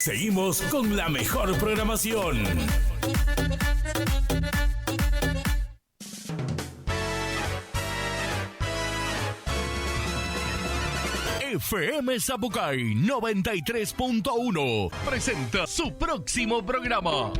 Seguimos con la mejor programación. FM Zapucay 93.1 presenta su próximo programa.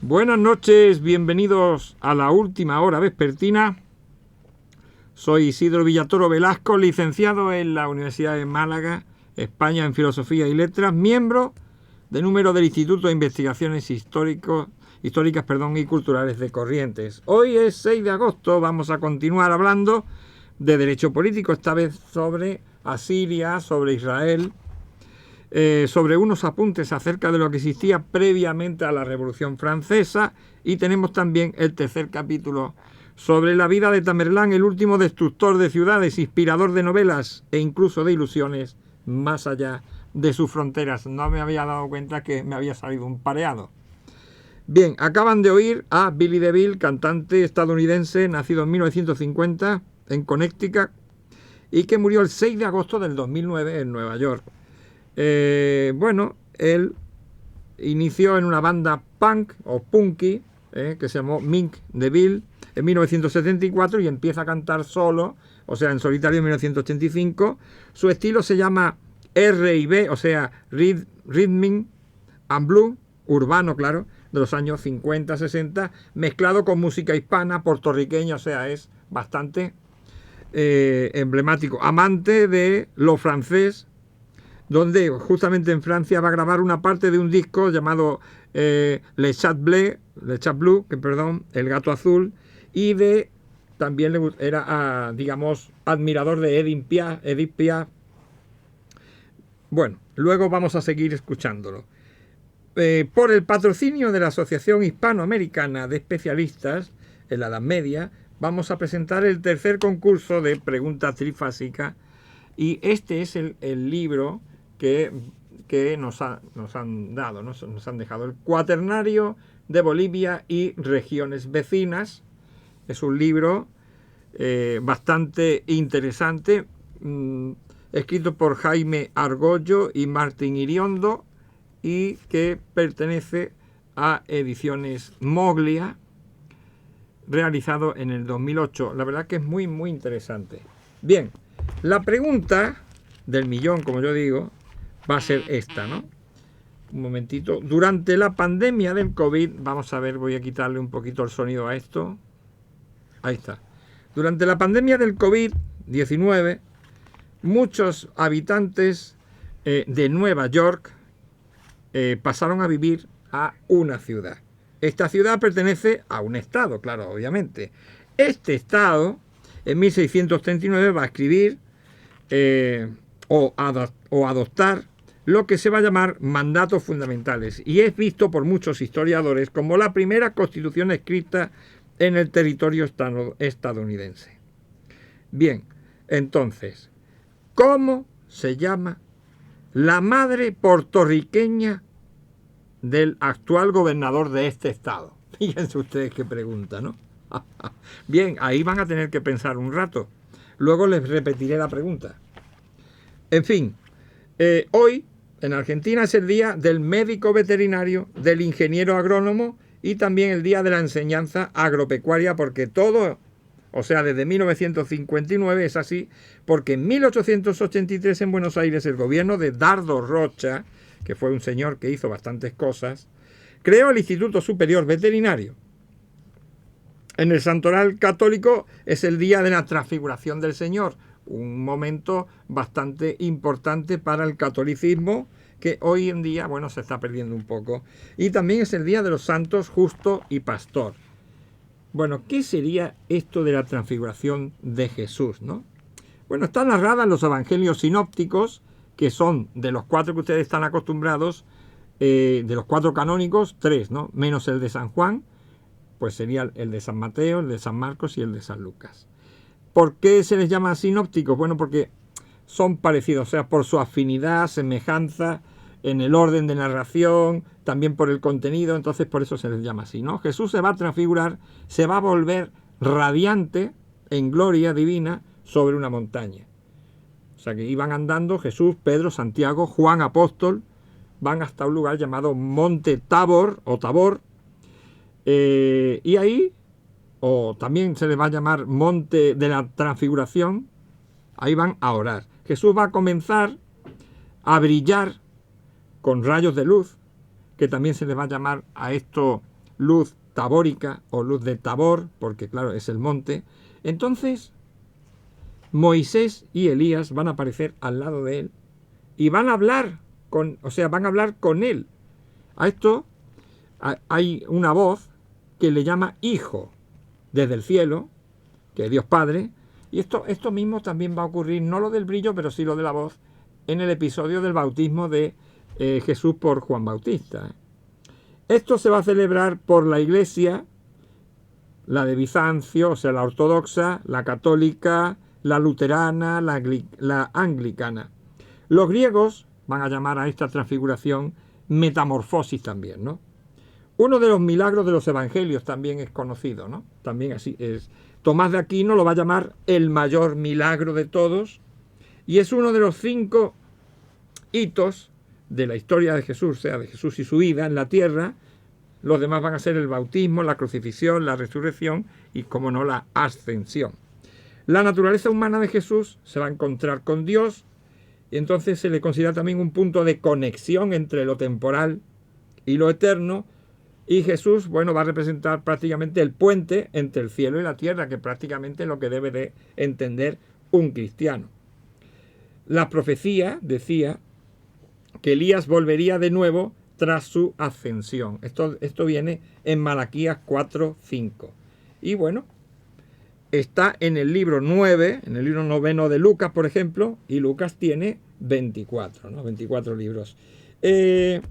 Buenas noches, bienvenidos a la última hora vespertina. Soy Isidro Villatoro Velasco, licenciado en la Universidad de Málaga, España, en Filosofía y Letras, miembro de número del Instituto de Investigaciones Históricas y Culturales de Corrientes. Hoy es 6 de agosto, vamos a continuar hablando de derecho político, esta vez sobre Asiria, sobre Israel, sobre unos apuntes acerca de lo que existía previamente a la Revolución Francesa, y tenemos también el tercer capítulo sobre la vida de Tamerlán, el último destructor de ciudades, inspirador de novelas e incluso de ilusiones más allá de sus fronteras. No me había dado cuenta que me había salido un pareado. Bien, acaban de oír a Billy DeVille, cantante estadounidense, nacido en 1950 en Connecticut y que murió el 6 de agosto del 2009 en Nueva York. Él inició en una banda punk o punky que se llamó Mink DeVille en 1974 y empieza a cantar solo, o sea, en solitario en 1985. Su estilo se llama R&B, o sea, Rhythm and Blues, urbano, claro, de los años 50-60, mezclado con música hispana, puertorriqueña, o sea, es bastante emblemático. Amante de lo francés, donde justamente en Francia va a grabar una parte de un disco llamado Le Chat Bleu, El Gato Azul, y también era, admirador de Edith Piaf. Bueno, luego vamos a seguir escuchándolo. Por el patrocinio de la Asociación Hispanoamericana de Especialistas en la Edad Media, vamos a presentar el tercer concurso de pregunta trifásica, y este es el libro que nos han dado, ¿no? Nos han dejado el Cuaternario de Bolivia y regiones vecinas. Es un libro bastante interesante, escrito por Jaime Argollo y Martín Iriondo, y que pertenece a Ediciones Moglia, realizado en el 2008. La verdad que es muy, muy interesante. Bien, la pregunta del millón, como yo digo, va a ser esta, ¿no? Un momentito. Durante la pandemia del COVID, vamos a ver, voy a quitarle un poquito el sonido a esto. Ahí está. Durante la pandemia del COVID-19, muchos habitantes de Nueva York pasaron a vivir a una ciudad. Esta ciudad pertenece a un estado, claro, obviamente. Este estado, en 1639, va a escribir o adoptar lo que se va a llamar mandatos fundamentales, y es visto por muchos historiadores como la primera constitución escrita en el territorio estadounidense. Bien, entonces, ¿cómo se llama la madre puertorriqueña del actual gobernador de este estado? Fíjense ustedes qué pregunta, ¿no? Bien, ahí van a tener que pensar un rato. Luego les repetiré la pregunta. En fin, hoy en Argentina es el día del médico veterinario, del ingeniero agrónomo y también el día de la enseñanza agropecuaria, porque todo, o sea, desde 1959 es así, porque en 1883 en Buenos Aires el gobierno de Dardo Rocha, que fue un señor que hizo bastantes cosas, creó el Instituto Superior Veterinario. En el Santoral Católico es el día de la Transfiguración del Señor, un momento bastante importante para el catolicismo que hoy en día, bueno, se está perdiendo un poco. Y también es el día de los santos Justo y Pastor. Bueno, ¿qué sería esto de la transfiguración de Jesús, no? Bueno, está narrada en los evangelios sinópticos, que son de los 4 que ustedes están acostumbrados, de los 4 canónicos, 3, ¿no? Menos el de San Juan, pues sería el de San Mateo, el de San Marcos y el de San Lucas. ¿Por qué se les llama sinópticos? Bueno, porque son parecidos, o sea, por su afinidad, semejanza en el orden de narración, también por el contenido, entonces por eso se les llama así, ¿no? Jesús se va a transfigurar, se va a volver radiante en gloria divina sobre una montaña. O sea, que iban andando Jesús, Pedro, Santiago, Juan apóstol, van hasta un lugar llamado Monte Tabor o Tabor, y ahí, o también se les va a llamar Monte de la Transfiguración, ahí van a orar. Jesús va a comenzar a brillar con rayos de luz, que también se le va a llamar a esto luz tabórica o luz de Tabor, porque claro, es el monte. Entonces, Moisés y Elías van a aparecer al lado de él y van a hablar van a hablar con él. A esto hay una voz que le llama Hijo desde el cielo, que es Dios Padre, y esto mismo también va a ocurrir, no lo del brillo, pero sí lo de la voz, en el episodio del bautismo de Jesús por Juan Bautista. Esto se va a celebrar por la Iglesia, la de Bizancio, o sea, la ortodoxa, la católica, la luterana, la anglicana. Los griegos van a llamar a esta transfiguración metamorfosis también, ¿no? Uno de los milagros de los evangelios también es conocido, ¿no? También así es. Tomás de Aquino lo va a llamar el mayor milagro de todos, y es uno de los 5 hitos de la historia de Jesús, o sea, de Jesús y su vida en la tierra. Los demás van a ser el bautismo, la crucifixión, la resurrección y, como no, la ascensión. La naturaleza humana de Jesús se va a encontrar con Dios, y entonces se le considera también un punto de conexión entre lo temporal y lo eterno, y Jesús, bueno, va a representar prácticamente el puente entre el cielo y la tierra, que prácticamente es lo que debe de entender un cristiano. La profecía decía que Elías volvería de nuevo tras su ascensión. Esto viene en Malaquías 4:5. Y bueno, está en el libro 9, en el libro 9 de Lucas, por ejemplo, y Lucas tiene 24, ¿no? 24 libros. ¿Quiénes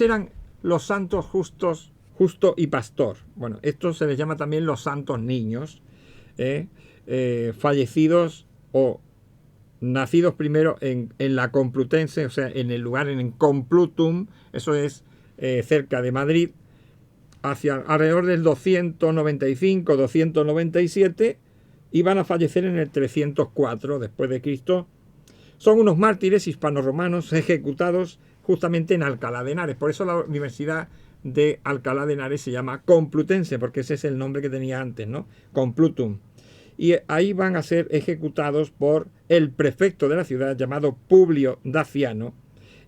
eran los santos justos, Justo y Pastor? Bueno, esto se les llama también los santos niños, fallecidos o nacidos primero en la Complutense, o sea, en el lugar en Complutum, eso es cerca de Madrid, hacia alrededor del 295-297, y van a fallecer en el 304 después de Cristo. Son unos mártires hispano-romanos ejecutados justamente en Alcalá de Henares. Por eso la Universidad de Alcalá de Henares se llama Complutense, porque ese es el nombre que tenía antes, ¿no? Complutum. Y ahí van a ser ejecutados por el prefecto de la ciudad, llamado Publio Daciano,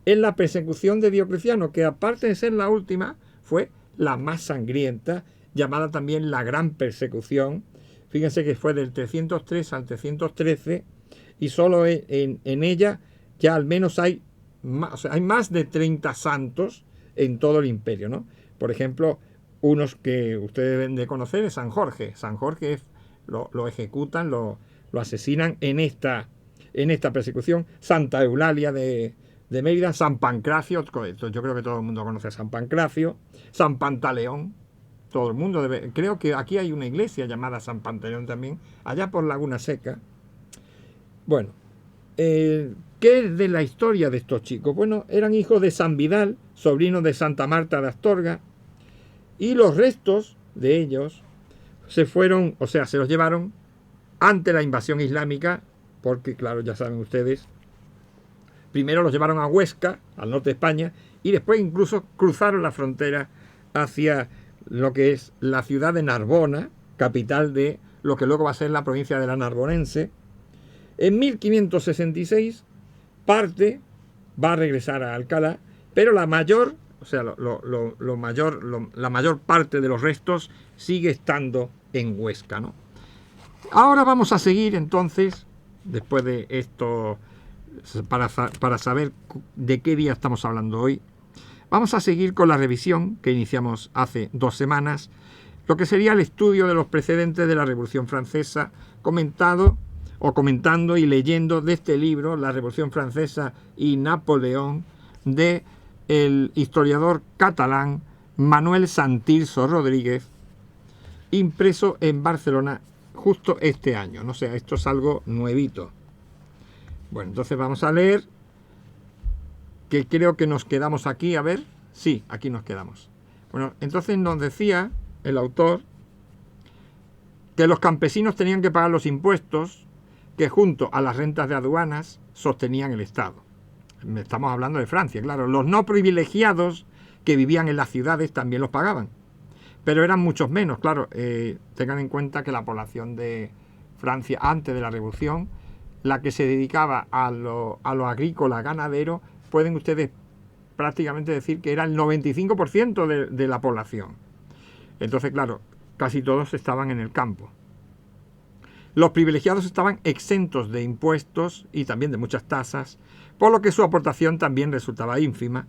en la persecución de Diocleciano, que aparte de ser la última, fue la más sangrienta, llamada también la Gran Persecución. Fíjense que fue del 303 al 313, y solo en ella ya al menos hay o sea, hay más de 30 santos en todo el imperio, ¿no? Por ejemplo, unos que ustedes deben de conocer es San Jorge. San Jorge lo ejecutan, lo asesinan en esta persecución. Santa Eulalia de Mérida, San Pancracio, yo creo que todo el mundo conoce a San Pancracio, San Pantaleón, todo el mundo debe, creo que aquí hay una iglesia llamada San Pantaleón también, allá por Laguna Seca. Bueno, ¿qué es de la historia de estos chicos? Bueno, eran hijos de San Vidal, sobrinos de Santa Marta de Astorga, y los restos de ellos se fueron, o sea, se los llevaron ante la invasión islámica, porque claro, ya saben ustedes, primero los llevaron a Huesca, al norte de España, y después incluso cruzaron la frontera hacia lo que es la ciudad de Narbona, capital de lo que luego va a ser la provincia de la Narbonense. En 1566 parte, va a regresar a Alcalá, pero la mayor, o sea, la mayor parte de los restos sigue estando en Huesca, ¿no? Ahora vamos a seguir entonces, después de esto, para saber de qué día estamos hablando hoy, vamos a seguir con la revisión que iniciamos hace 2 semanas, lo que sería el estudio de los precedentes de la Revolución Francesa, comentando y leyendo de este libro, La Revolución Francesa y Napoleón, de el historiador catalán Manuel Santirso Rodríguez, impreso en Barcelona justo este año. No sé, esto es algo nuevito. Bueno, entonces vamos a leer, que creo que nos quedamos aquí, a ver, sí, aquí nos quedamos. Bueno, entonces nos decía el autor que los campesinos tenían que pagar los impuestos que junto a las rentas de aduanas sostenían el Estado. Estamos hablando de Francia, claro. Los no privilegiados que vivían en las ciudades también los pagaban, pero eran muchos menos, claro. Tengan en cuenta que la población de Francia antes de la Revolución, la que se dedicaba a lo agrícola, ganadero, pueden ustedes prácticamente decir que era el 95% de la población. Entonces, claro, casi todos estaban en el campo. Los privilegiados estaban exentos de impuestos y también de muchas tasas, por lo que su aportación también resultaba ínfima.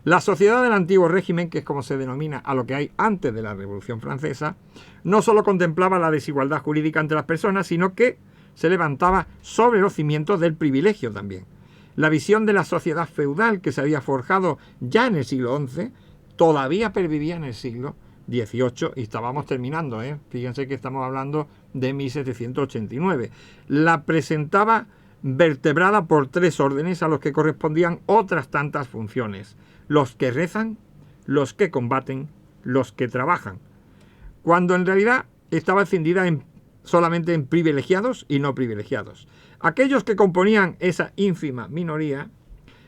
La sociedad del antiguo régimen, que es como se denomina a lo que hay antes de la Revolución Francesa, no solo contemplaba la desigualdad jurídica entre las personas, sino que se levantaba sobre los cimientos del privilegio también. La visión de la sociedad feudal que se había forjado ya en el siglo XI todavía pervivía en el siglo XVIII y estábamos terminando, Fíjense que estamos hablando de 1789. La presentaba vertebrada por 3 órdenes a los que correspondían otras tantas funciones: los que rezan, los que combaten, los que trabajan, cuando en realidad estaba escindida solamente en privilegiados y no privilegiados. Aquellos que componían esa ínfima minoría,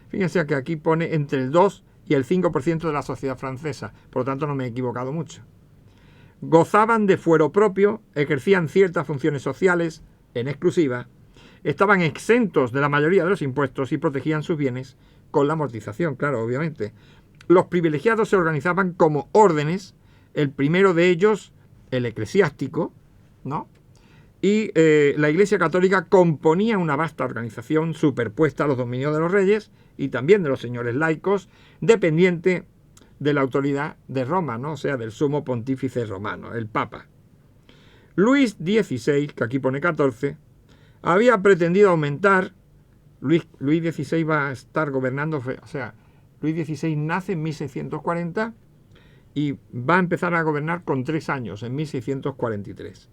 fíjense que aquí pone entre el 2 y el 5% de la sociedad francesa, por lo tanto no me he equivocado mucho, gozaban de fuero propio, ejercían ciertas funciones sociales en exclusiva, estaban exentos de la mayoría de los impuestos y protegían sus bienes con la amortización, claro, obviamente. Los privilegiados se organizaban como órdenes, el primero de ellos, el eclesiástico, ¿no? Y la Iglesia Católica componía una vasta organización superpuesta a los dominios de los reyes y también de los señores laicos, dependiente de la autoridad de Roma, ¿no? O sea, del sumo pontífice romano, el Papa. Luis XVI, que aquí pone 14, había pretendido aumentar. Luis XVI va a estar gobernando, o sea, Luis XVI nace en 1640 y va a empezar a gobernar con 3 años, en 1643.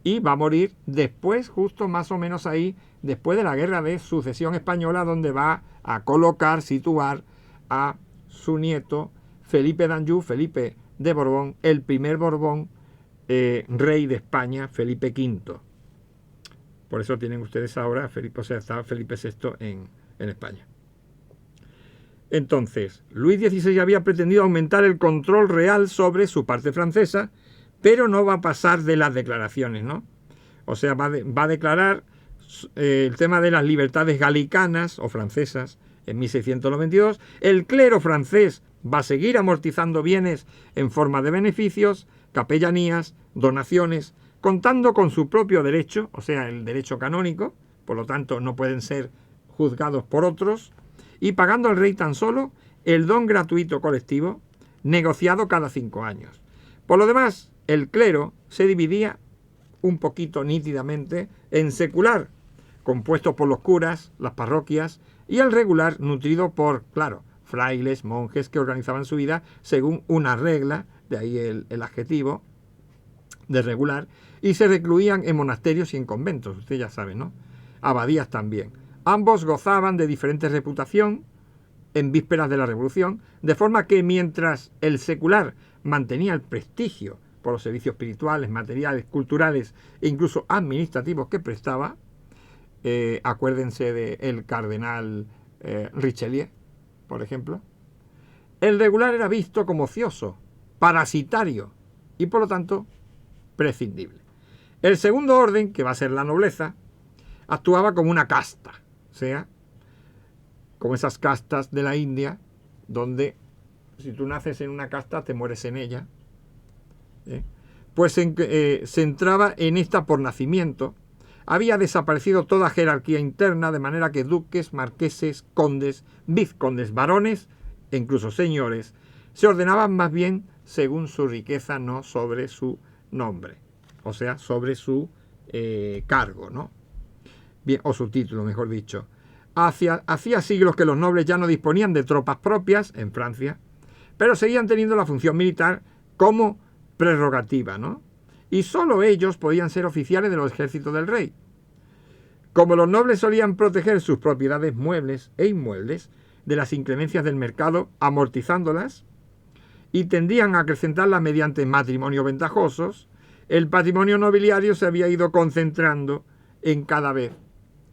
Y va a morir después, justo más o menos ahí, después de la Guerra de Sucesión Española, donde va a situar a su nieto, Felipe d'Anjou, Felipe de Borbón, el primer Borbón, rey de España, Felipe V. Por eso tienen ustedes ahora, está Felipe VI en España. Entonces, Luis XVI había pretendido aumentar el control real sobre su parte francesa, pero no va a pasar de las declaraciones, ¿no? O sea, va a declarar el tema de las libertades galicanas o francesas en 1692. El clero francés va a seguir amortizando bienes en forma de beneficios, capellanías, donaciones, contando con su propio derecho, o sea, el derecho canónico, por lo tanto no pueden ser juzgados por otros, y pagando al rey tan solo el don gratuito colectivo negociado cada 5 años. Por lo demás, el clero se dividía un poquito nítidamente en secular, compuesto por los curas, las parroquias, y el regular, nutrido por, claro, frailes, monjes que organizaban su vida según una regla, de ahí el adjetivo de regular, y se recluían en monasterios y en conventos, usted ya sabe, ¿no? Abadías también. Ambos gozaban de diferente reputación en vísperas de la Revolución, de forma que mientras el secular mantenía el prestigio por los servicios espirituales, materiales, culturales e incluso administrativos que prestaba, acuérdense del cardenal Richelieu, por ejemplo, el regular era visto como ocioso, parasitario y por lo tanto prescindible. El segundo orden, que va a ser la nobleza, actuaba como una casta, o sea, como esas castas de la India, donde si tú naces en una casta te mueres en ella, pues se entraba en esta por nacimiento. Había desaparecido toda jerarquía interna, de manera que duques, marqueses, condes, vizcondes, varones e incluso señores se ordenaban más bien según su riqueza, no sobre su nombre, o sea, sobre su cargo, ¿no? Bien, o su título, mejor dicho. Hacía siglos que los nobles ya no disponían de tropas propias en Francia, pero seguían teniendo la función militar como prerrogativa, ¿no? Y solo ellos podían ser oficiales de los ejércitos del rey. Como los nobles solían proteger sus propiedades muebles e inmuebles de las inclemencias del mercado, amortizándolas, y tendían a acrecentarlas mediante matrimonios ventajosos, el patrimonio nobiliario se había ido concentrando en cada vez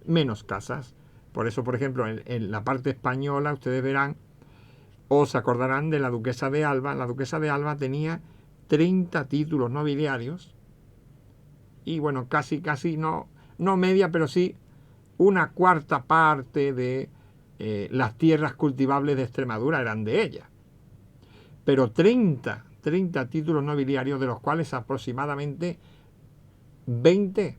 menos casas. Por eso, por ejemplo, en la parte española, ustedes verán, o se acordarán de la duquesa de Alba. La duquesa de Alba tenía 30 títulos nobiliarios y, bueno, casi no media, pero sí una cuarta parte de las tierras cultivables de Extremadura eran de ella. Pero 30 títulos nobiliarios, de los cuales aproximadamente 20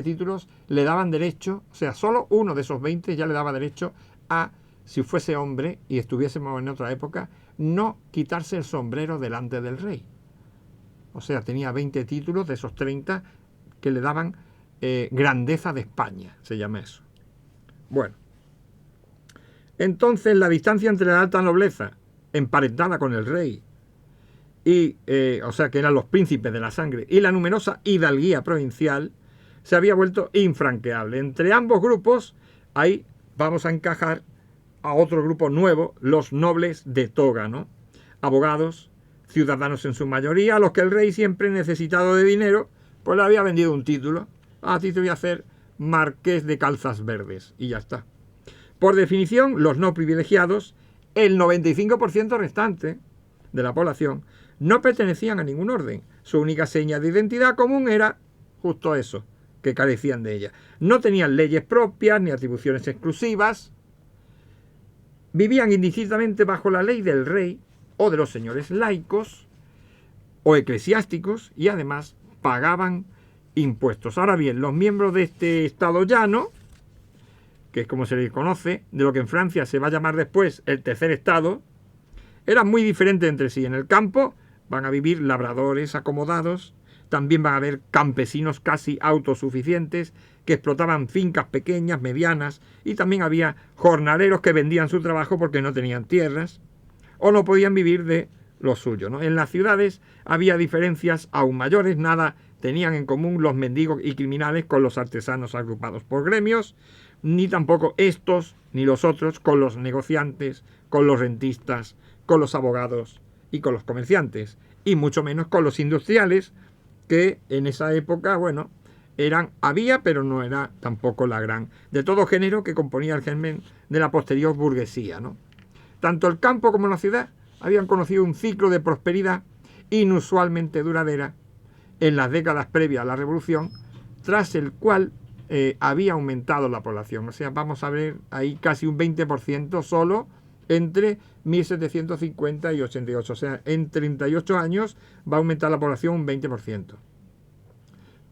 títulos le daban derecho, o sea, solo uno de esos 20 ya le daba derecho a, si fuese hombre y estuviésemos en otra época, no quitarse el sombrero delante del rey. O sea, tenía 20 títulos de esos 30 que le daban grandeza de España, se llama eso. Bueno, entonces la distancia entre la alta nobleza, emparentada con el rey, y, o sea, que eran los príncipes de la sangre, y la numerosa hidalguía provincial, se había vuelto infranqueable. Entre ambos grupos, ahí vamos a encajar a otro grupo nuevo, los nobles de toga, ¿no? Abogados, ciudadanos en su mayoría, a los que el rey, siempre necesitado de dinero, pues le había vendido un título. A ti te voy a hacer marqués de Calzas Verdes, y ya está. Por definición, los no privilegiados, el 95% restante de la población, no pertenecían a ningún orden. Su única seña de identidad común era justo eso, que carecían de ella. No tenían leyes propias ni atribuciones exclusivas. Vivían indistintamente bajo la ley del rey o de los señores laicos o eclesiásticos y además pagaban impuestos. Ahora bien, los miembros de este estado llano, que es como se les conoce, de lo que en Francia se va a llamar después el tercer estado, eran muy diferentes entre sí. En el campo van a vivir labradores acomodados, también van a haber campesinos casi autosuficientes que explotaban fincas pequeñas, medianas, y también había jornaleros que vendían su trabajo porque no tenían tierras o no podían vivir de lo suyo, ¿no? En las ciudades había diferencias aún mayores. Nada tenían en común los mendigos y criminales con los artesanos agrupados por gremios, ni tampoco estos ni los otros con los negociantes, con los rentistas, con los abogados y con los comerciantes, y mucho menos con los industriales, que en esa época, bueno, había, pero no era tampoco la gran, de todo género, que componía el germen de la posterior burguesía, ¿no? Tanto el campo como la ciudad habían conocido un ciclo de prosperidad inusualmente duradera en las décadas previas a la Revolución, tras el cual había aumentado la población. O sea, vamos a ver ahí casi un 20% solo entre 1750 y 88. O sea, en 38 años va a aumentar la población un 20%.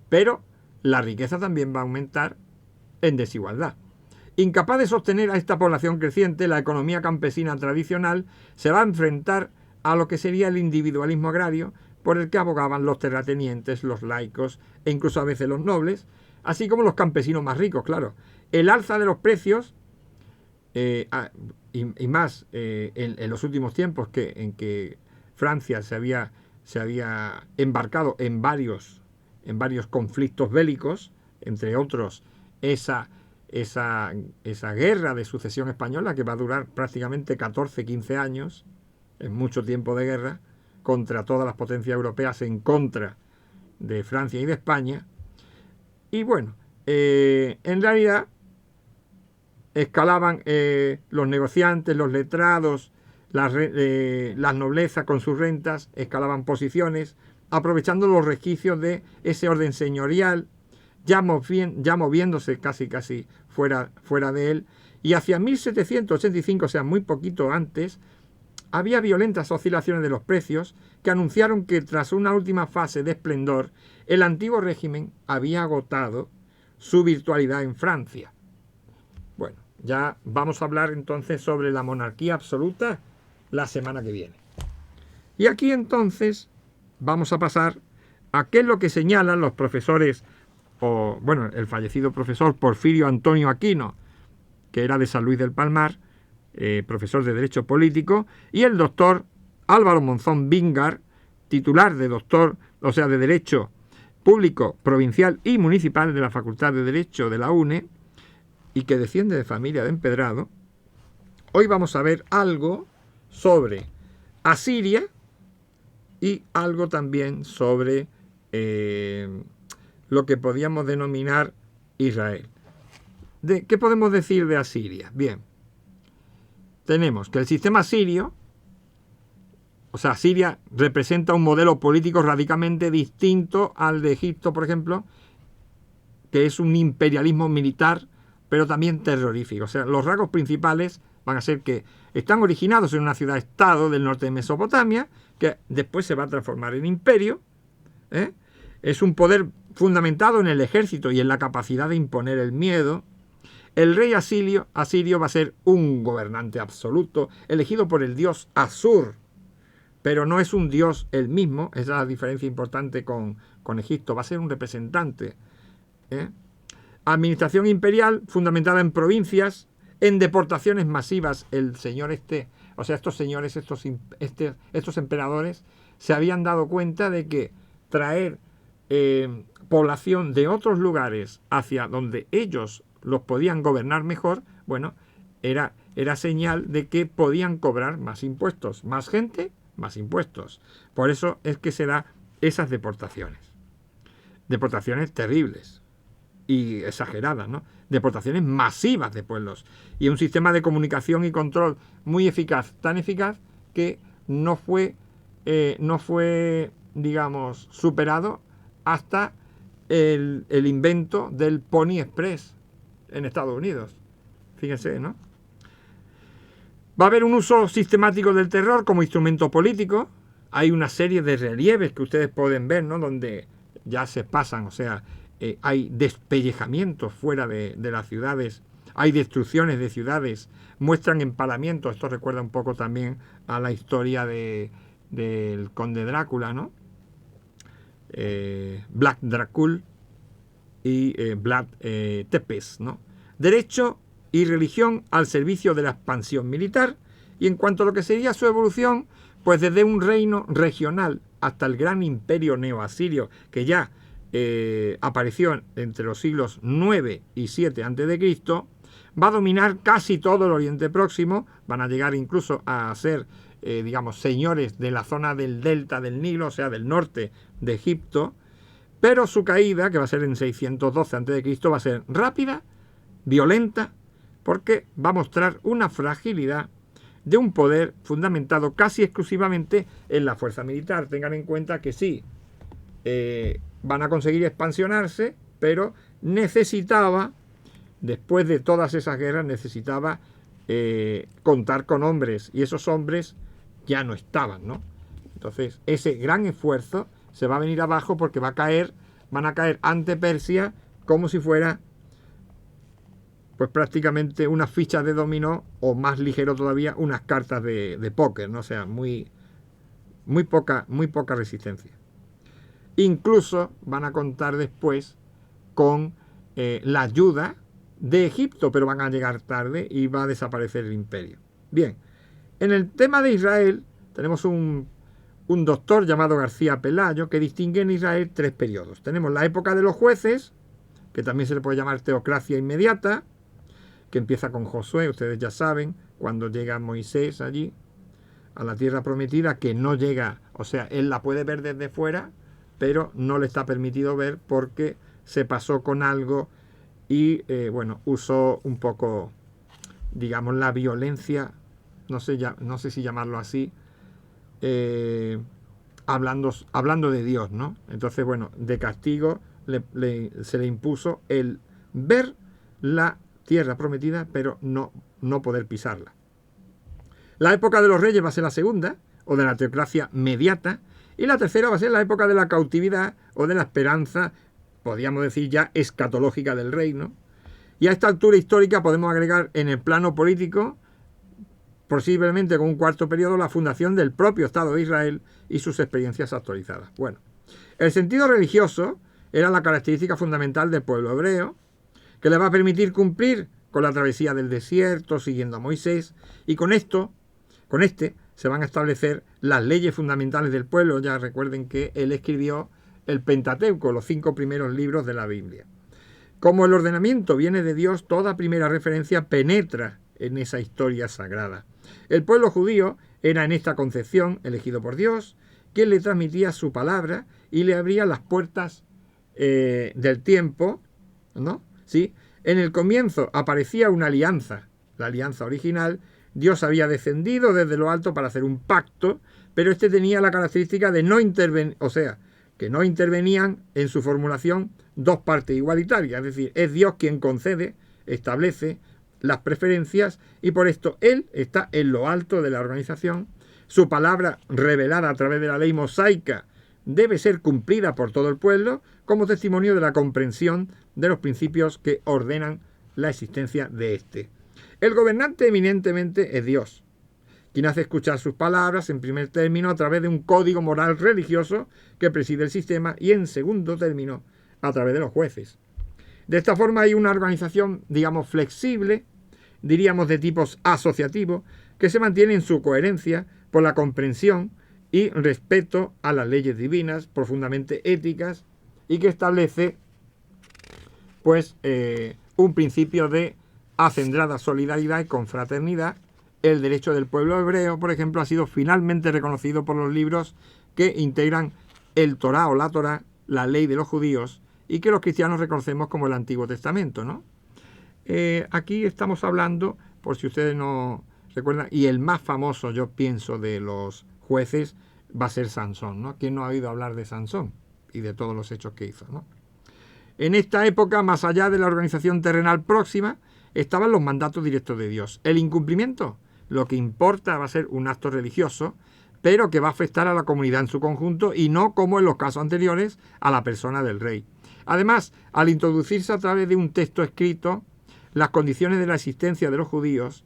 Pero la riqueza también va a aumentar en desigualdad. Incapaz de sostener a esta población creciente, la economía campesina tradicional se va a enfrentar a lo que sería el individualismo agrario, por el que abogaban los terratenientes, los laicos e incluso a veces los nobles, así como los campesinos más ricos, claro. El alza de los precios, y más en los últimos tiempos en que Francia se había embarcado en varios conflictos bélicos, entre otros esa guerra de sucesión española que va a durar prácticamente 14-15 años, es mucho tiempo de guerra, contra todas las potencias europeas en contra de Francia y de España. Y bueno, en realidad escalaban los negociantes, los letrados, las noblezas con sus rentas, escalaban posiciones, aprovechando los resquicios de ese orden señorial, ya moviéndose casi fuera de él. Y hacia 1785, o sea, muy poquito antes, había violentas oscilaciones de los precios que anunciaron que tras una última fase de esplendor, el antiguo régimen había agotado su virtualidad en Francia. Bueno, ya vamos a hablar entonces sobre la monarquía absoluta la semana que viene. Y aquí entonces vamos a pasar a qué es lo que señalan los profesores, el fallecido profesor Porfirio Antonio Aquino, que era de San Luis del Palmar, profesor de Derecho Político, y el doctor Álvaro Monzón Vingar, titular de de Derecho Público Provincial y Municipal de la Facultad de Derecho de la UNE, y que desciende de familia de empedrado. Hoy vamos a ver algo sobre Asiria y algo también sobre lo que podíamos denominar Israel. ¿Qué podemos decir de Asiria? Bien, tenemos que el sistema sirio, o sea, Siria representa un modelo político radicalmente distinto al de Egipto, por ejemplo, que es un imperialismo militar, pero también terrorífico. O sea, los rasgos principales van a ser que están originados en una ciudad-estado del norte de Mesopotamia, que después se va a transformar en imperio. Es un poder fundamentado en el ejército y en la capacidad de imponer el miedo. El rey asirio va a ser un gobernante absoluto, elegido por el dios Asur, pero no es un dios él mismo, esa es la diferencia importante con Egipto, va a ser un representante. Administración imperial fundamentada en provincias, en deportaciones masivas. El señor estos señores, estos emperadores, se habían dado cuenta de que traer población de otros lugares hacia donde ellos los podían gobernar mejor, bueno, era señal de que podían cobrar más impuestos. Más gente, más impuestos. Por eso es que se da esas deportaciones. Deportaciones terribles y exageradas, ¿no? Deportaciones masivas de pueblos. Y un sistema de comunicación y control muy eficaz, tan eficaz que no fue digamos, superado hasta el invento del Pony Express en Estados Unidos. Fíjense, ¿no? Va a haber un uso sistemático del terror como instrumento político. Hay una serie de relieves que ustedes pueden ver, ¿no? Donde ya se pasan, o sea, hay despellejamientos fuera de las ciudades, hay destrucciones de ciudades, muestran empalamientos. Esto recuerda un poco también a la historia del conde Drácula, ¿no? Black Dracul y Vlad Tepes, ¿no? Derecho y religión al servicio de la expansión militar. Y en cuanto a lo que sería su evolución, pues desde un reino regional hasta el gran imperio neoasirio, que ya apareció entre los siglos 9 y 7 a.C., va a dominar casi todo el Oriente Próximo. Van a llegar incluso a ser, digamos, señores de la zona del delta del Nilo, o sea, del norte de Egipto. Pero su caída, que va a ser en 612 a.C., va a ser rápida, violenta, porque va a mostrar una fragilidad de un poder fundamentado casi exclusivamente en la fuerza militar. Tengan en cuenta que sí, van a conseguir expansionarse, pero necesitaba, después de todas esas guerras, necesitaba contar con hombres, y esos hombres ya no estaban, ¿no? Entonces, ese gran esfuerzo se va a venir abajo porque van a caer ante Persia como si fuera pues prácticamente unas fichas de dominó, o más ligero todavía, unas cartas de póker, ¿no? O sea, muy poca resistencia. Incluso van a contar después con la ayuda de Egipto, pero van a llegar tarde y va a desaparecer el imperio. Bien, en el tema de Israel tenemos un doctor llamado García Pelayo que distingue en Israel 3 periodos. Tenemos la época de los jueces, que también se le puede llamar teocracia inmediata, que empieza con Josué, ustedes ya saben, cuando llega Moisés allí a la tierra prometida, que no llega, o sea, él la puede ver desde fuera, pero no le está permitido ver porque se pasó con algo y, usó un poco, digamos, la violencia, no sé si llamarlo así, hablando de Dios, ¿no? Entonces, de castigo se le impuso el ver la tierra prometida, pero no poder pisarla. La época de los reyes va a ser la segunda, o de la teocracia mediata, y la tercera va a ser la época de la cautividad o de la esperanza, podríamos decir ya escatológica del reino. Y a esta altura histórica podemos agregar en el plano político, posiblemente con un cuarto periodo, la fundación del propio Estado de Israel y sus experiencias actualizadas. Bueno, el sentido religioso era la característica fundamental del pueblo hebreo, que le va a permitir cumplir con la travesía del desierto siguiendo a Moisés, y con este se van a establecer las leyes fundamentales del pueblo. Ya recuerden que él escribió el Pentateuco, los 5 primeros libros de la Biblia. Como el ordenamiento viene de Dios, toda primera referencia penetra en esa historia sagrada. El pueblo judío era en esta concepción elegido por Dios, quien le transmitía su palabra y le abría las puertas del tiempo, ¿no? ¿Sí? En el comienzo aparecía una alianza, la alianza original. Dios había descendido desde lo alto para hacer un pacto, pero este tenía la característica de no intervenir, o sea, que no intervenían en su formulación 2 partes igualitarias, es decir, es Dios quien concede, establece las preferencias, y por esto Él está en lo alto de la organización. Su palabra revelada a través de la ley mosaica debe ser cumplida por todo el pueblo como testimonio de la comprensión de los principios que ordenan la existencia de éste. El gobernante eminentemente es Dios, quien hace escuchar sus palabras en primer término a través de un código moral religioso que preside el sistema, y en segundo término a través de los jueces. De esta forma hay una organización, digamos, flexible, diríamos de tipos asociativo, que se mantiene en su coherencia por la comprensión y respeto a las leyes divinas profundamente éticas, y que establece un principio de acendrada solidaridad y confraternidad. El derecho del pueblo hebreo, por ejemplo, ha sido finalmente reconocido por los libros que integran el Torá o la Torá, la ley de los judíos, y que los cristianos reconocemos como el Antiguo Testamento, ¿no? Aquí estamos hablando, por si ustedes no recuerdan, y el más famoso, yo pienso, de los jueces va a ser Sansón, ¿no? ¿Quién no ha oído hablar de Sansón y de todos los hechos que hizo, ¿no? En esta época, más allá de la organización terrenal próxima, estaban los mandatos directos de Dios. El incumplimiento, lo que importa, va a ser un acto religioso, pero que va a afectar a la comunidad en su conjunto, y no, como en los casos anteriores, a la persona del rey. Además, al introducirse a través de un texto escrito las condiciones de la existencia de los judíos,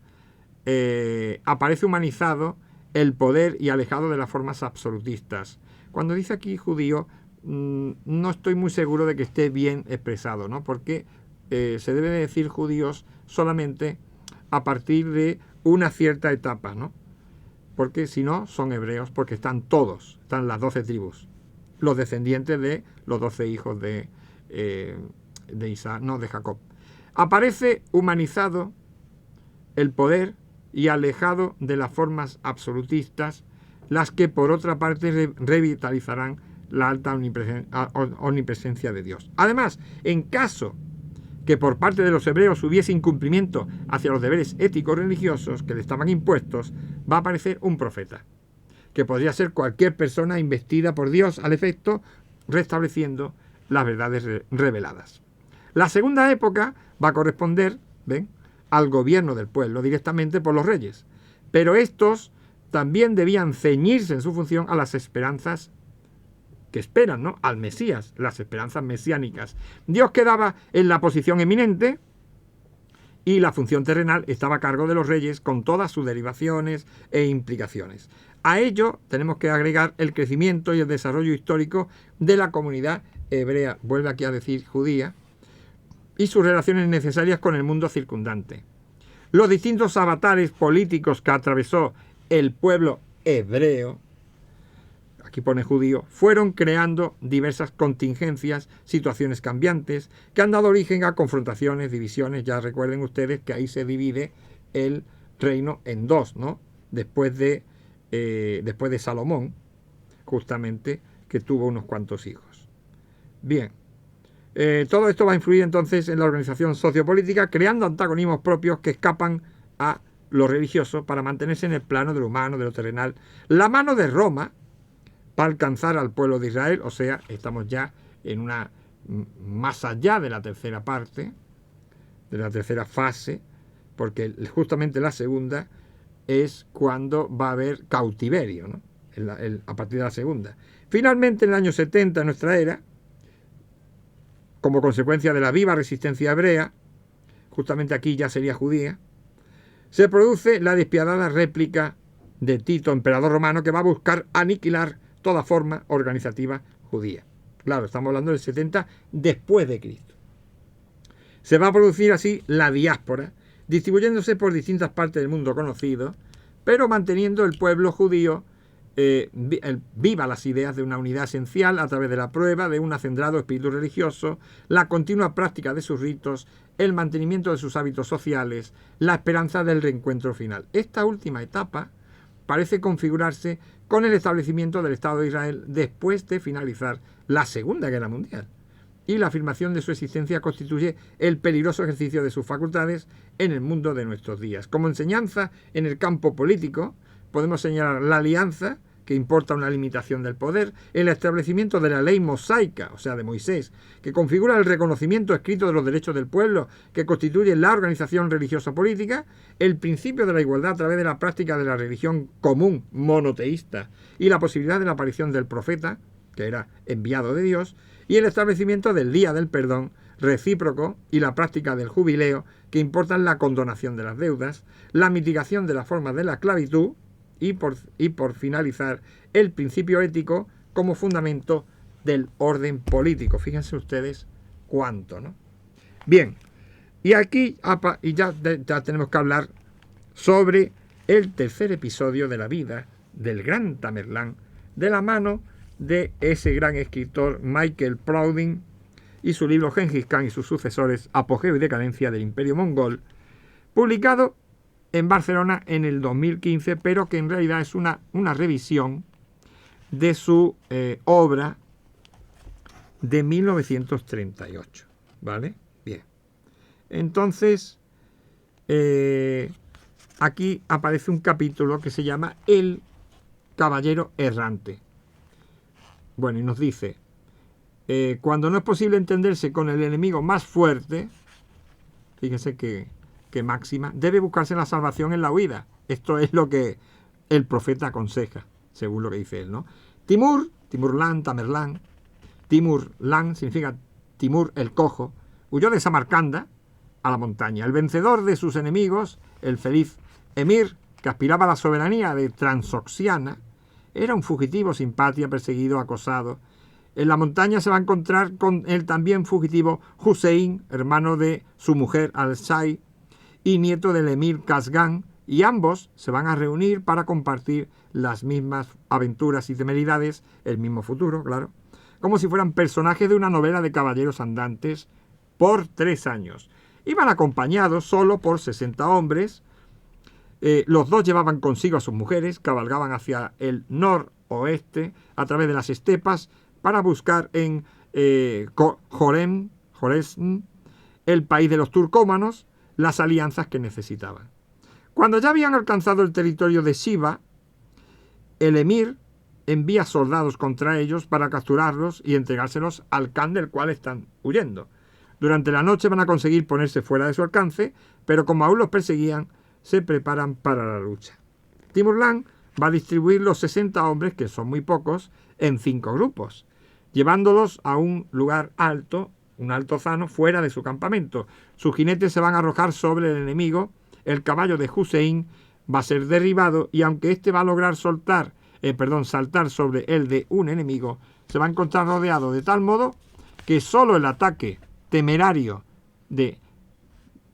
aparece humanizado el poder y alejado de las formas absolutistas. Cuando dice aquí judío, no estoy muy seguro de que esté bien expresado, ¿no? Porque se debe de decir judíos solamente a partir de una cierta etapa, ¿no? Porque si no, son hebreos, porque están las 12 tribus, los descendientes de los 12 hijos de Isaac, no, de Jacob. Aparece humanizado el poder y alejado de las formas absolutistas, las que por otra parte revitalizarán la alta omnipresencia de Dios. Además, en caso que por parte de los hebreos hubiese incumplimiento hacia los deberes éticos religiosos que le estaban impuestos, va a aparecer un profeta, que podría ser cualquier persona investida por Dios al efecto, restableciendo las verdades reveladas. La segunda época va a corresponder, ¿ven?, al gobierno del pueblo directamente por los reyes, pero estos también debían ceñirse en su función a las esperanzas que esperan, ¿no?, al Mesías, las esperanzas mesiánicas. Dios quedaba en la posición eminente y la función terrenal estaba a cargo de los reyes con todas sus derivaciones e implicaciones. A ello tenemos que agregar el crecimiento y el desarrollo histórico de la comunidad hebrea, vuelve aquí a decir judía, y sus relaciones necesarias con el mundo circundante. Los distintos avatares políticos que atravesó el pueblo hebreo, aquí pone judío, fueron creando diversas contingencias, situaciones cambiantes, que han dado origen a confrontaciones, divisiones. Ya recuerden ustedes que ahí se divide el reino en dos, ¿no? Después de Salomón, justamente, que tuvo unos cuantos hijos. Bien, todo esto va a influir entonces en la organización sociopolítica, creando antagonismos propios que escapan a lo religioso para mantenerse en el plano de lo humano, de lo terrenal. La mano de Roma para alcanzar al pueblo de Israel, o sea, estamos ya en una más allá de la tercera parte, de la tercera fase, porque justamente la segunda es cuando va a haber cautiverio, ¿no? A partir de la segunda. Finalmente, en el año 70 de nuestra era, como consecuencia de la viva resistencia hebrea, justamente aquí ya sería judía, se produce la despiadada réplica de Tito, emperador romano, que va a buscar aniquilar toda forma organizativa judía. Claro, estamos hablando del 70 después de Cristo. Se va a producir así la diáspora, distribuyéndose por distintas partes del mundo conocido, pero manteniendo el pueblo judío viva las ideas de una unidad esencial a través de la prueba de un acendrado espíritu religioso, la continua práctica de sus ritos, el mantenimiento de sus hábitos sociales, la esperanza del reencuentro final. Esta última etapa parece configurarse con el establecimiento del Estado de Israel después de finalizar la Segunda Guerra Mundial, y la afirmación de su existencia constituye el peligroso ejercicio de sus facultades en el mundo de nuestros días. Como enseñanza en el campo político, podemos señalar la alianza, que importa una limitación del poder, el establecimiento de la ley mosaica, o sea, de Moisés, que configura el reconocimiento escrito de los derechos del pueblo, que constituye la organización religiosa política, el principio de la igualdad a través de la práctica de la religión común monoteísta y la posibilidad de la aparición del profeta, que era enviado de Dios, y el establecimiento del día del perdón recíproco y la práctica del jubileo, que importan la condonación de las deudas, la mitigación de las formas de la esclavitud, y por finalizar, el principio ético como fundamento del orden político. Fíjense ustedes cuánto, ¿no? Bien, y aquí ya tenemos que hablar sobre el tercer episodio de la vida del gran Tamerlán, de la mano de ese gran escritor Michael Proudhon y su libro Gengis Khan y sus sucesores, Apogeo y decadencia del Imperio Mongol, publicado en Barcelona en el 2015, pero que en realidad es una revisión de su obra de 1938, ¿vale? Bien. Entonces, aquí aparece un capítulo que se llama El Caballero Errante. Bueno, y nos dice, cuando no es posible entenderse con el enemigo más fuerte, fíjense que máxima, debe buscarse la salvación en la huida. Esto es lo que el profeta aconseja, según lo que dice él, ¿no? Tamerlán significa Timur el cojo, huyó de Samarcanda a la montaña. El vencedor de sus enemigos, el feliz emir, que aspiraba a la soberanía de Transoxiana, era un fugitivo sin patria, perseguido, acosado. En la montaña se va a encontrar con el también fugitivo Hussein, hermano de su mujer Al-Sai y nieto del emir Kazgan, y ambos se van a reunir para compartir las mismas aventuras y temeridades, el mismo futuro, claro, como si fueran personajes de una novela de caballeros andantes por 3 años. Iban acompañados solo por 60 hombres. Los dos llevaban consigo a sus mujeres, cabalgaban hacia el noroeste a través de las estepas para buscar en Joresm, el país de los turcómanos, las alianzas que necesitaban. Cuando ya habían alcanzado el territorio de Shiva, el emir envía soldados contra ellos para capturarlos y entregárselos al Khan del cual están huyendo. Durante la noche van a conseguir ponerse fuera de su alcance, pero como aún los perseguían, se preparan para la lucha. Tamerlán va a distribuir los 60 hombres, que son muy pocos, en 5 grupos, llevándolos a un lugar alto un altozano, fuera de su campamento. Sus jinetes se van a arrojar sobre el enemigo, el caballo de Hussein va a ser derribado y aunque éste va a lograr saltar sobre el de un enemigo, se va a encontrar rodeado de tal modo que solo el ataque temerario de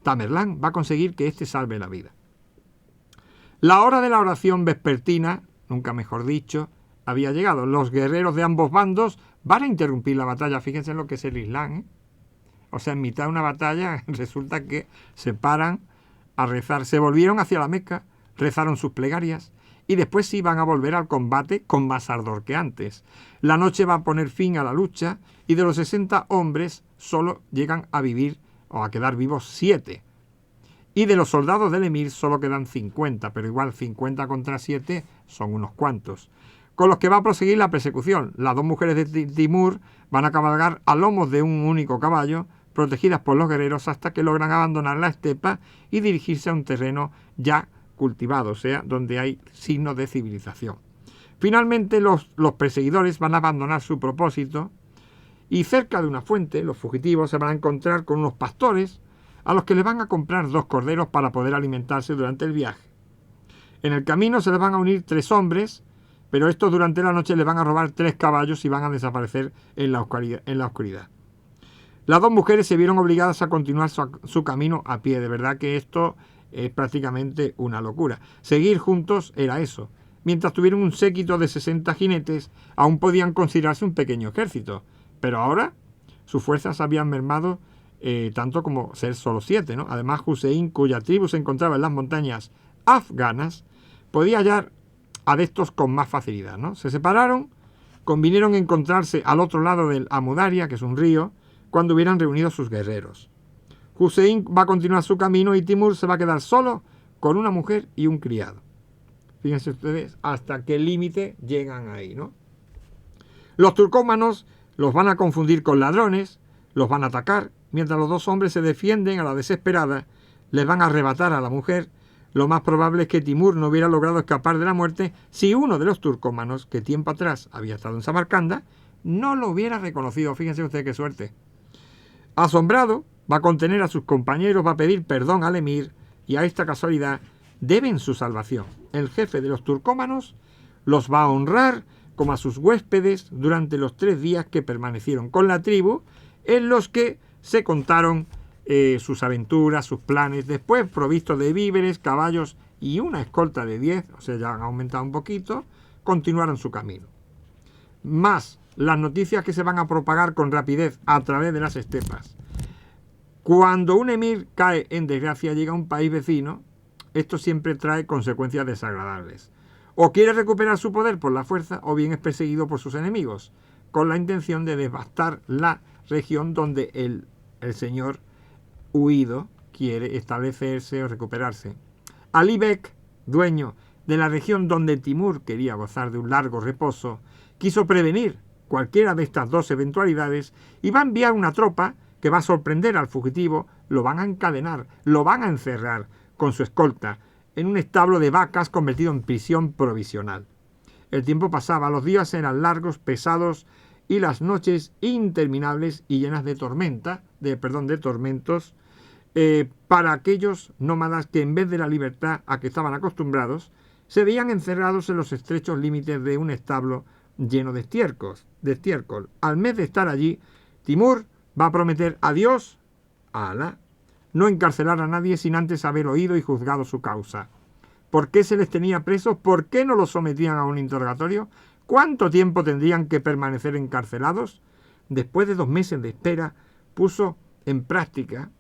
Tamerlán va a conseguir que éste salve la vida. La hora de la oración vespertina, nunca mejor dicho, había llegado. Los guerreros de ambos bandos van a interrumpir la batalla. Fíjense en lo que es el Islam, ¿eh? O sea, en mitad de una batalla resulta que se paran a rezar. Se volvieron hacia la Meca, rezaron sus plegarias y después sí van a volver al combate con más ardor que antes. La noche va a poner fin a la lucha y de los 60 hombres solo llegan a vivir o a quedar vivos 7. Y de los soldados del emir solo quedan 50, pero igual 50 contra 7 son unos cuantos. Con los que va a proseguir la persecución. Las 2 mujeres de Timur van a cabalgar a lomos de un único caballo, protegidas por los guerreros hasta que logran abandonar la estepa y dirigirse a un terreno ya cultivado, o sea, donde hay signos de civilización. Finalmente los perseguidores van a abandonar su propósito y cerca de una fuente los fugitivos se van a encontrar con unos pastores a los que les van a comprar 2 corderos para poder alimentarse durante el viaje. En el camino se les van a unir 3 hombres, pero estos durante la noche les van a robar 3 caballos y van a desaparecer en la oscuridad. Las 2 mujeres se vieron obligadas a continuar su camino a pie. De verdad que esto es prácticamente una locura. Seguir juntos era eso. Mientras tuvieron un séquito de 60 jinetes, aún podían considerarse un pequeño ejército. Pero ahora sus fuerzas habían mermado tanto como ser solo 7, ¿no? Además, Hussein, cuya tribu se encontraba en las montañas afganas, podía hallar adeptos con más facilidad, ¿no? Se separaron, convinieron encontrarse al otro lado del Amudaria, que es un río, cuando hubieran reunido sus guerreros. Hussein va a continuar su camino y Timur se va a quedar solo con una mujer y un criado. Fíjense ustedes hasta qué límite llegan ahí, ¿no? Los turcómanos los van a confundir con ladrones, los van a atacar, mientras los 2 hombres se defienden a la desesperada, les van a arrebatar a la mujer. Lo más probable es que Timur no hubiera logrado escapar de la muerte si uno de los turcómanos, que tiempo atrás había estado en Samarcanda, no lo hubiera reconocido. Fíjense ustedes qué suerte. Asombrado, va a contener a sus compañeros, va a pedir perdón al emir y a esta casualidad deben su salvación. El jefe de los turcómanos los va a honrar como a sus huéspedes durante los 3 días que permanecieron con la tribu, en los que se contaron sus aventuras, sus planes. Después, provistos de víveres, caballos y una escolta de 10, o sea, ya han aumentado un poquito, continuaron su camino. Más las noticias que se van a propagar con rapidez a través de las estepas. Cuando un emir cae en desgracia, llega a un país vecino, esto siempre trae consecuencias desagradables. O quiere recuperar su poder por la fuerza, o bien es perseguido por sus enemigos, con la intención de devastar la región donde el señor huido quiere establecerse o recuperarse. Ali Bek, dueño de la región donde Timur quería gozar de un largo reposo, quiso prevenir cualquiera de estas 2 eventualidades y va a enviar una tropa que va a sorprender al fugitivo, lo van a encadenar, lo van a encerrar con su escolta en un establo de vacas convertido en prisión provisional. El tiempo pasaba, los días eran largos, pesados y las noches interminables y llenas de tormentos para aquellos nómadas que en vez de la libertad a que estaban acostumbrados, se veían encerrados en los estrechos límites de un establo lleno de estiércol. Al mes de estar allí, Timur va a prometer a Dios, a Alá, no encarcelar a nadie sin antes haber oído y juzgado su causa. ¿Por qué se les tenía presos? ¿Por qué no los sometían a un interrogatorio? ¿Cuánto tiempo tendrían que permanecer encarcelados? Después de 2 meses de espera, puso en práctica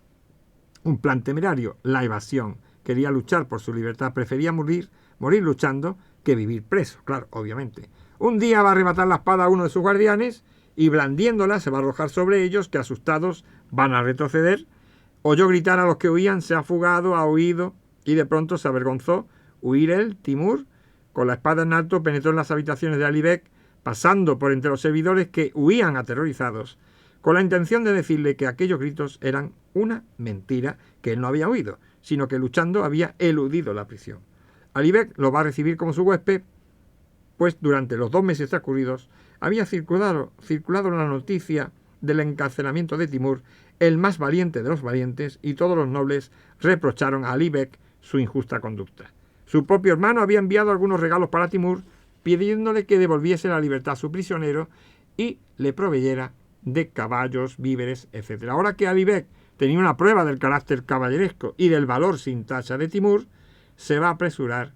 un plan temerario, la evasión. Quería luchar por su libertad, prefería morir luchando que vivir preso, claro, obviamente. Un día va a arrebatar la espada a uno de sus guardianes y blandiéndola se va a arrojar sobre ellos, que asustados van a retroceder. Oyó gritar a los que huían, se ha fugado, ha huido, y de pronto se avergonzó. Huir él, Timur, con la espada en alto, penetró en las habitaciones de Ali Bek, pasando por entre los servidores que huían aterrorizados, con la intención de decirle que aquellos gritos eran una mentira, que él no había oído, sino que luchando había eludido la prisión. Ali Bek lo va a recibir como su huésped, pues durante los 2 meses transcurridos había circulado la noticia del encarcelamiento de Timur, el más valiente de los valientes, y todos los nobles reprocharon a Ali Bek su injusta conducta. Su propio hermano había enviado algunos regalos para Timur, pidiéndole que devolviese la libertad a su prisionero y le proveyera de caballos, víveres, etc. Ahora que Ali Bek tenía una prueba del carácter caballeresco y del valor sin tacha de Timur, se va a apresurar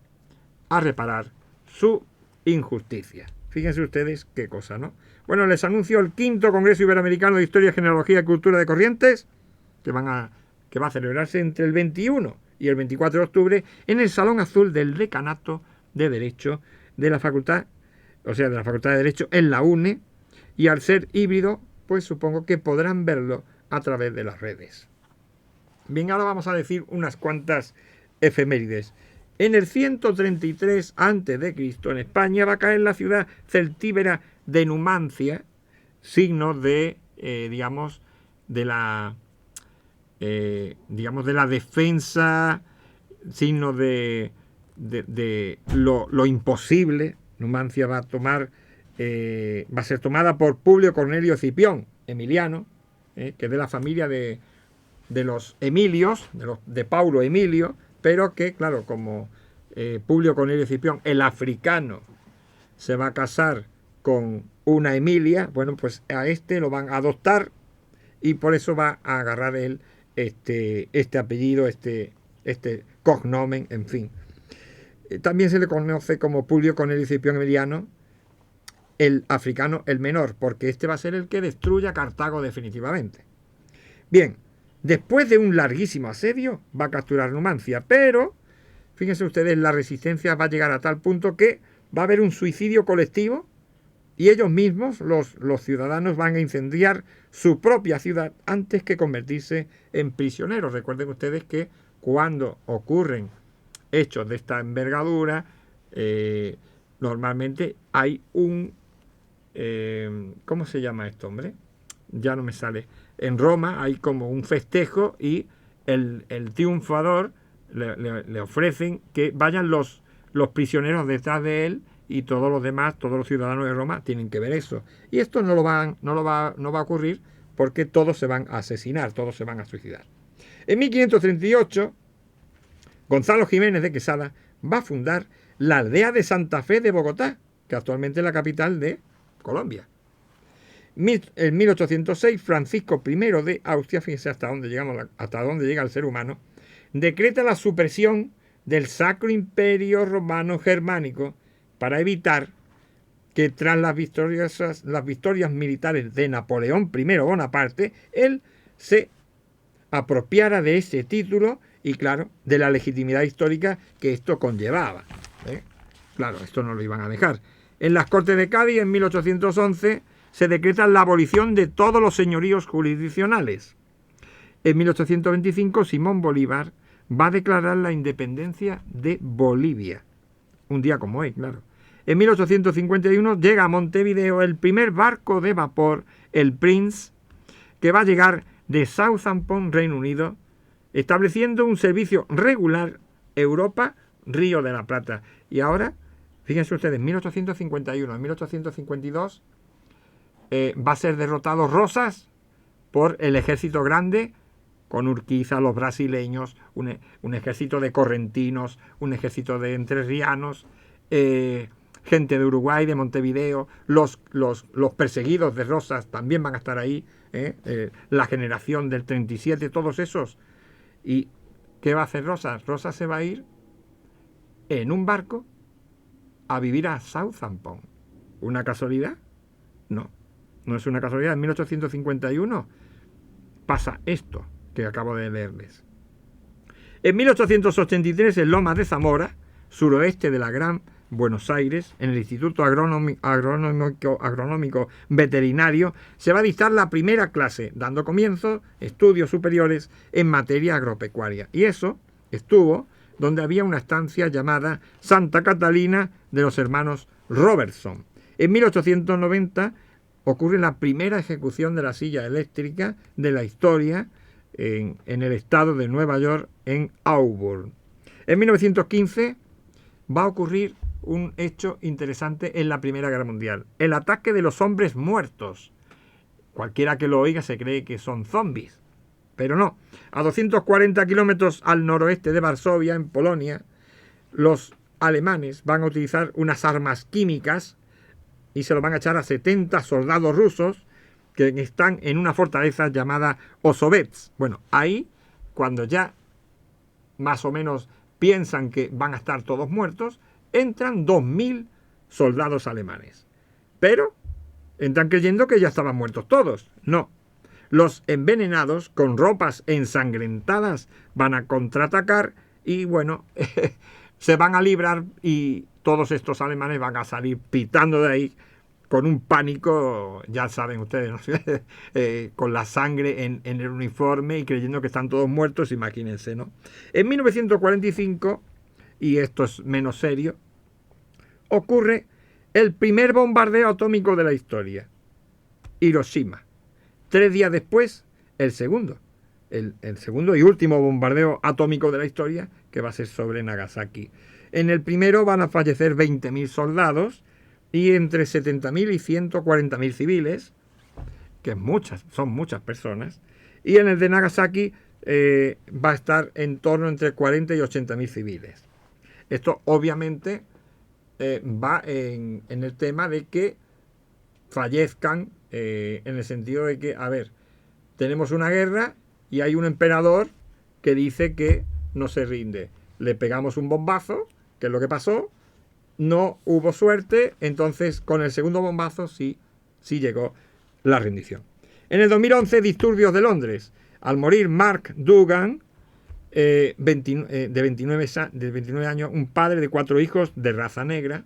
a reparar su injusticia. Fíjense ustedes qué cosa, ¿no? Bueno, les anuncio el 5º Congreso Iberoamericano de Historia, Genealogía y Cultura de Corrientes, que va a celebrarse entre el 21 y el 24 de octubre en el Salón Azul del Decanato de Derecho de la Facultad, de la Facultad de Derecho en la UNE, y al ser híbrido, pues supongo que podrán verlo a través de las redes. Bien, ahora vamos a decir unas cuantas efemérides. En el 133 a.C. en España va a caer la ciudad celtíbera de Numancia, signo de, de la defensa, signo de lo imposible. Numancia va a ser tomada por Publio Cornelio Escipión, emiliano, que es de la familia de los Emilios, de Paulo Emilio, pero que, claro, como Publio Cornelio Escipión, el africano, se va a casar con una Emilia, bueno, pues a este lo van a adoptar y por eso va a agarrar él este apellido, este cognomen, en fin. También se le conoce como Publio Cornelio Escipión Emiliano, el africano, el menor, porque este va a ser el que destruya Cartago definitivamente. Bien, después de un larguísimo asedio, va a capturar Numancia, pero, fíjense ustedes, la resistencia va a llegar a tal punto que va a haber un suicidio colectivo y ellos mismos, los ciudadanos, van a incendiar su propia ciudad antes que convertirse en prisioneros. Recuerden ustedes que cuando ocurren hechos de esta envergadura, normalmente hay un... ¿cómo se llama esto, hombre? Ya no me sale. En Roma hay como un festejo y el triunfador le ofrecen que vayan los prisioneros detrás de él y todos los demás, todos los ciudadanos de Roma tienen que ver eso. Y esto no va a ocurrir porque todos se van a asesinar, todos se van a suicidar. En 1538, Gonzalo Jiménez de Quesada va a fundar la aldea de Santa Fe de Bogotá, que actualmente es la capital de Colombia. En 1806, Francisco I de Austria, fíjense hasta dónde llega el ser humano, decreta la supresión del Sacro Imperio Romano Germánico para evitar que tras las victorias militares de Napoleón I Bonaparte, él se apropiara de ese título y, claro, de la legitimidad histórica que esto conllevaba. Claro, esto no lo iban a dejar. En las Cortes de Cádiz, en 1811, se decreta la abolición de todos los señoríos jurisdiccionales. En 1825, Simón Bolívar va a declarar la independencia de Bolivia. Un día como hoy, claro. En 1851 llega a Montevideo el primer barco de vapor, el Prince, que va a llegar de Southampton, Reino Unido, estableciendo un servicio regular Europa-Río de la Plata. Y ahora, fíjense ustedes, en 1851, en 1852, va a ser derrotado Rosas por el ejército grande, con Urquiza, los brasileños, un ejército de correntinos, un ejército de entrerrianos, gente de Uruguay, de Montevideo, los perseguidos de Rosas también van a estar ahí, la generación del 37, todos esos. ¿Y qué va a hacer Rosas? Rosas se va a ir en un barco a vivir a Southampton. ¿Una casualidad? No, no es una casualidad. En 1851 pasa esto que acabo de leerles. En 1883, en Lomas de Zamora, suroeste de la Gran Buenos Aires, en el Instituto Agronómico Veterinario, se va a dictar la primera clase, dando comienzo estudios superiores en materia agropecuaria. Y eso estuvo donde había una estancia llamada Santa Catalina de los hermanos Robertson. En 1890 ocurre la primera ejecución de la silla eléctrica de la historia en el estado de Nueva York, en Auburn. En 1915 va a ocurrir un hecho interesante en la Primera Guerra Mundial: el ataque de los hombres muertos. cualquiera que lo oiga se cree que son zombies, pero no. A 240 kilómetros al noroeste de Varsovia, en Polonia, los alemanes van a utilizar unas armas químicas y se lo van a echar a 70 soldados rusos que están en una fortaleza llamada Osovets. Bueno, ahí, cuando ya más o menos piensan que van a estar todos muertos, entran 2.000 soldados alemanes. Pero entran creyendo que ya estaban muertos todos. No. Los envenenados, con ropas ensangrentadas, van a contraatacar y, bueno, se van a librar y todos estos alemanes van a salir pitando de ahí con un pánico, ya saben ustedes, ¿no? Con la sangre en el uniforme y creyendo que están todos muertos, imagínense, ¿no? En 1945, y esto es menos serio, ocurre el primer bombardeo atómico de la historia, Hiroshima. 3 días después, el segundo y último bombardeo atómico de la historia, que va a ser sobre Nagasaki. En el primero van a fallecer 20.000 soldados y entre 70.000 y 140.000 civiles, que son muchas personas, y en el de Nagasaki va a estar en torno entre 40 y 80.000 civiles. Esto obviamente va en el tema de que fallezcan, en el sentido de que, a ver, tenemos una guerra y hay un emperador que dice que no se rinde. Le pegamos un bombazo, que es lo que pasó, no hubo suerte, entonces con el segundo bombazo sí llegó la rendición. En el 2011, disturbios de Londres. Al morir Mark Dougan, de 29 años, un padre de 4 hijos de raza negra,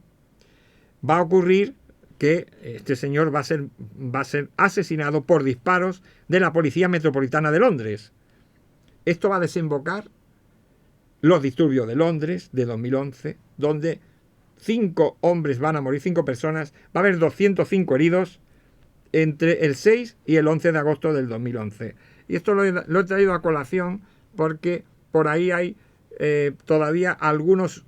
va a ocurrir que este señor va a ser asesinado por disparos de la Policía Metropolitana de Londres. Esto va a desembocar los disturbios de Londres de 2011, donde 5 hombres van a morir, 5 personas, va a haber 205 heridos entre el 6 y el 11 de agosto del 2011. Y esto lo he traído a colación porque por ahí hay todavía algunos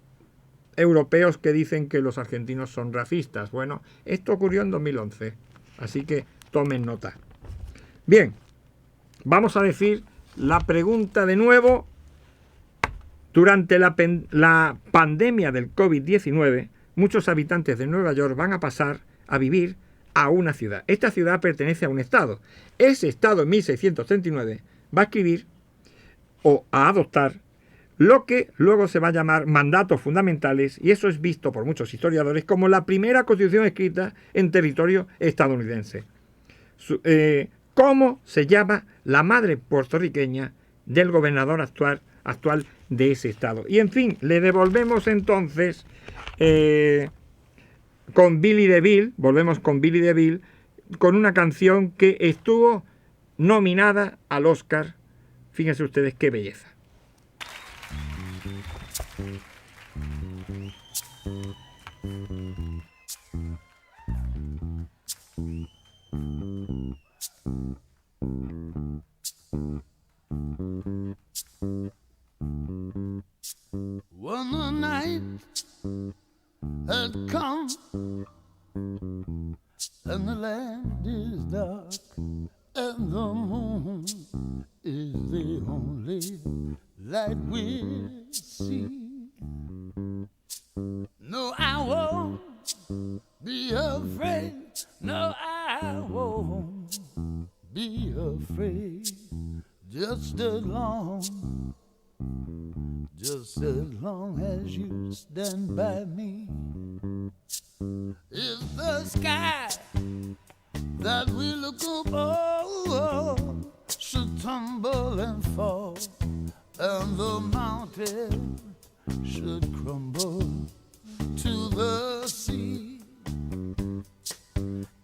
europeos que dicen que los argentinos son racistas. Bueno, esto ocurrió en 2011, así que tomen nota. Bien, vamos a decir la pregunta de nuevo. Durante la pandemia del COVID-19, muchos habitantes de Nueva York van a pasar a vivir a una ciudad. Esta ciudad pertenece a un estado. Ese estado en 1639 va a escribir o a adoptar lo que luego se va a llamar mandatos fundamentales, y eso es visto por muchos historiadores como la primera constitución escrita en territorio estadounidense. ¿Cómo se llama la madre puertorriqueña del gobernador actual de ese estado? Y en fin, le devolvemos entonces con Billy DeVille, volvemos con Billy DeVille, con una canción que estuvo nominada al Oscar. Fíjense ustedes qué belleza. When the night had come and the land is dark and the moon is the only light we'll see, no, I won't be afraid, no, I won't be afraid, just as long as you stand by me. If the sky that we look above should tumble and fall, and the mountain should crumble to the sea,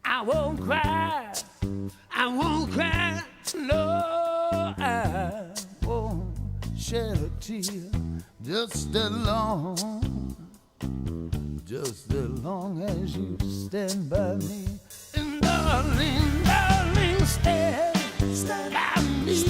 I won't cry, no, I won't shed a tear, just as long as you stand by me. And darling, stand by me.